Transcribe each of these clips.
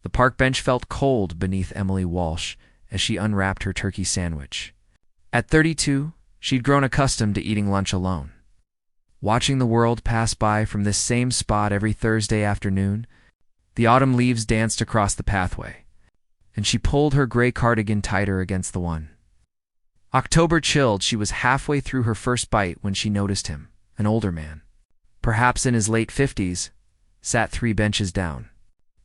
The park bench felt cold beneath Emily Walsh as she unwrapped her turkey sandwich. At 32, she'd grown accustomed to eating lunch alone. Watching the world pass by from this same spot every Thursday afternoon, the autumn leaves danced across the pathway, and she pulled her gray cardigan tighter against the one. October chilled. She was halfway through her first bite when she noticed him, an older man, perhaps in his late 50s, sat 3 benches down.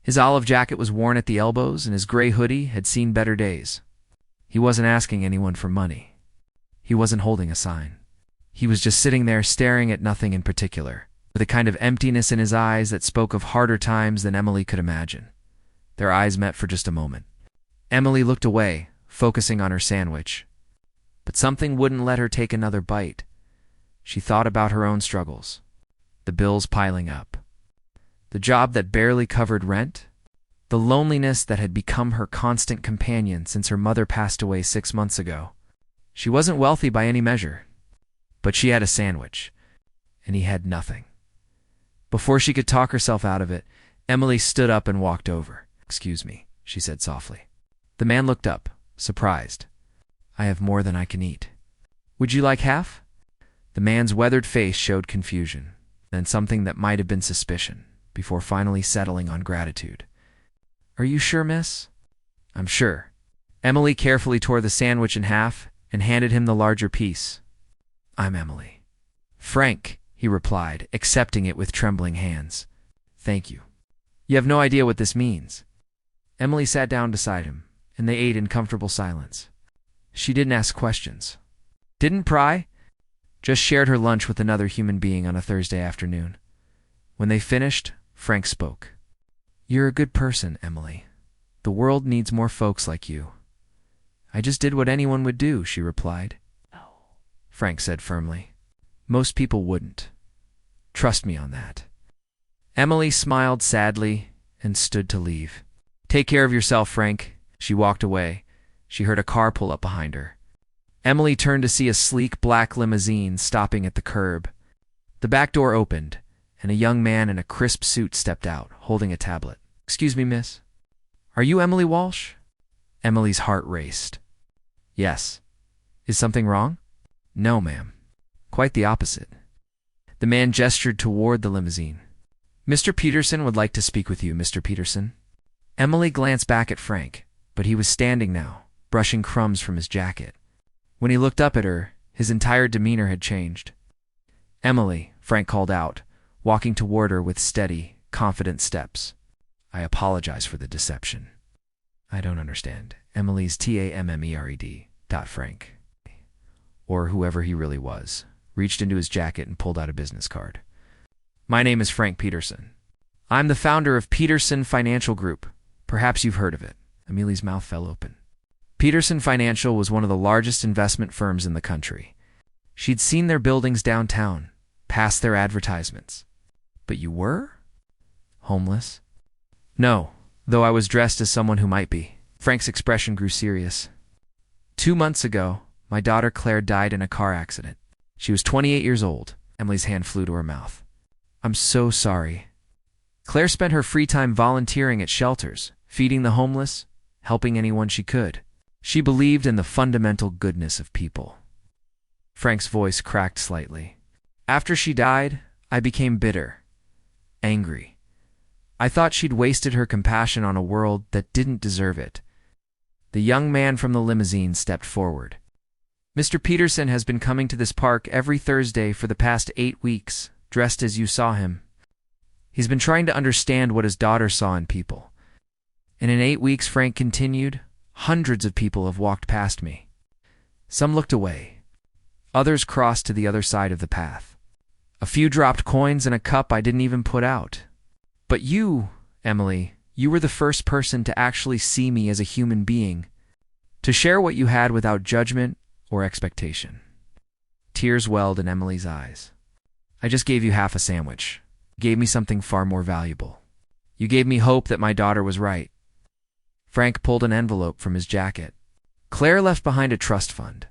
His olive jacket was worn at the elbows, and his gray hoodie had seen better days. He wasn't asking anyone for money. He wasn't holding a sign. He was just sitting there staring at nothing in particular, with a kind of emptiness in his eyes that spoke of harder times than Emily could imagine. Their eyes met for just a moment. Emily looked away, focusing on her sandwich. But something wouldn't let her take another bite. She thought about her own struggles, the bills piling up, the job that barely covered rent, the loneliness that had become her constant companion since her mother passed away 6 months ago. She wasn't wealthy by any measure, but she had a sandwich, and he had nothing. Before she could talk herself out of it, Emily stood up and walked over. "Excuse me," she said softly. The man looked up, surprised. "I have more than I can eat. Would you like half?" The man's weathered face showed confusion, then something that might have been suspicion, before finally settling on gratitude. "Are you sure, miss?" "I'm sure." Emily carefully tore the sandwich in half and handed him the larger piece. "I'm Emily." "Frank," he replied, accepting it with trembling hands. "Thank you. You have no idea what this means." Emily sat down beside him, and they ate in comfortable silence. She didn't ask questions, didn't pry, just shared her lunch with another human being on a Thursday afternoon. When they finished, Frank spoke. "You're a good person, Emily. The world needs more folks like you." "I just did what anyone would do," she replied. "No," Frank said firmly. "Most people wouldn't. Trust me on that." Emily smiled sadly and stood to leave. "Take care of yourself, Frank." She walked away. She heard a car pull up behind her. Emily turned to see a sleek black limousine stopping at the curb. The back door opened, and a young man in a crisp suit stepped out, holding a tablet. "Excuse me, miss. Are you Emily Walsh?" Emily's heart raced. "Yes." "Is something wrong?" "No, ma'am. Quite the opposite." The man gestured toward the limousine. "Mr. Peterson would like to speak with you, Mr. Peterson." Emily glanced back at Frank, but he was standing now, brushing crumbs from his jacket. When he looked up at her, his entire demeanor had changed. "Emily," Frank called out, walking toward her with steady, confident steps. "I apologize for the deception." "I don't understand." Emily's TAMMERED. Frank, or whoever he really was, reached into his jacket and pulled out a business card. "My name is Frank Peterson. I'm the founder of Peterson Financial Group. Perhaps you've heard of it." Emily's mouth fell open. Peterson Financial was one of the largest investment firms in the country. She'd seen their buildings downtown, past their advertisements. "But you were? Homeless?" "No, though I was dressed as someone who might be." Frank's expression grew serious. 2 months ago, my daughter Claire died in a car accident. She was 28 years old. Emily's hand flew to her mouth. "I'm so sorry." Claire spent her free time volunteering at shelters, feeding the homeless, helping anyone she could. She believed in the fundamental goodness of people. Frank's voice cracked slightly. "After she died, I became bitter, angry. I thought she'd wasted her compassion on a world that didn't deserve it." The young man from the limousine stepped forward. "Mr. Peterson has been coming to this park every Thursday for the past 8 weeks, dressed as you saw him. He's been trying to understand what his daughter saw in people. And in 8 weeks," Frank continued, "hundreds of people have walked past me. Some looked away. Others crossed to the other side of the path. A few dropped coins in a cup I didn't even put out. But you, Emily, you were the first person to actually see me as a human being, to share what you had without judgment or expectation." Tears welled in Emily's eyes. "I just gave you half a sandwich. You gave me something far more valuable. You gave me hope that my daughter was right." Frank pulled an envelope from his jacket. "Claire left behind a trust fund.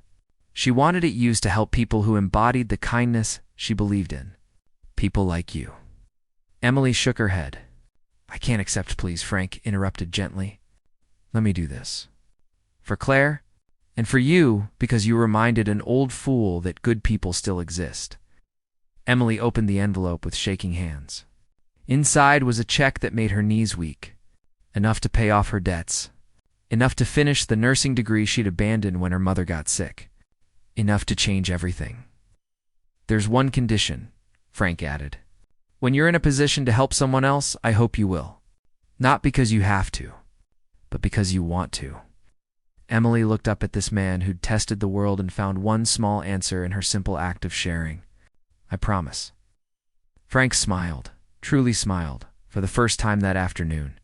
She wanted it used to help people who embodied the kindness she believed in. People like you." Emily shook her head. "I can't accept, please," Frank interrupted gently. "Let me do this. For Claire, and for you, because you reminded an old fool that good people still exist." Emily opened the envelope with shaking hands. Inside was a check that made her knees weak. Enough to pay off her debts. Enough to finish the nursing degree she'd abandoned when her mother got sick. Enough to change everything. "There's one condition," Frank added. "When you're in a position to help someone else, I hope you will. Not because you have to, but because you want to." Emily looked up at this man who'd tested the world and found one small answer in her simple act of sharing. "I promise." Frank smiled, truly smiled, for the first time that afternoon.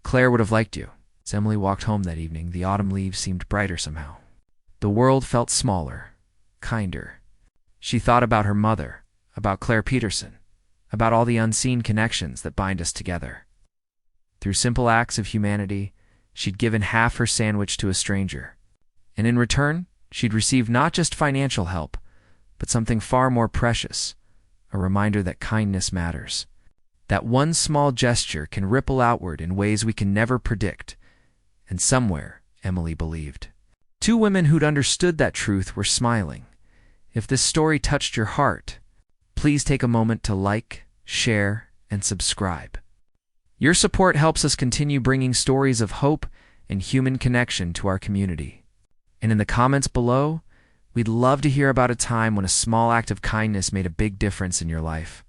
Claire would have liked you. As Emily walked home that evening, the autumn leaves seemed brighter somehow. The world felt smaller, kinder. She thought about her mother, about Claire Peterson, about all the unseen connections that bind us together. Through simple acts of humanity, she'd given half her sandwich to a stranger. And in return, she'd received not just financial help, but something far more precious, a reminder that kindness matters. That one small gesture can ripple outward in ways we can never predict. And somewhere, Emily believed, two women who'd understood that truth were smiling. If this story touched your heart, please take a moment to like, share, and subscribe. Your support helps us continue bringing stories of hope and human connection to our community. And in the comments below, we'd love to hear about a time when a small act of kindness made a big difference in your life.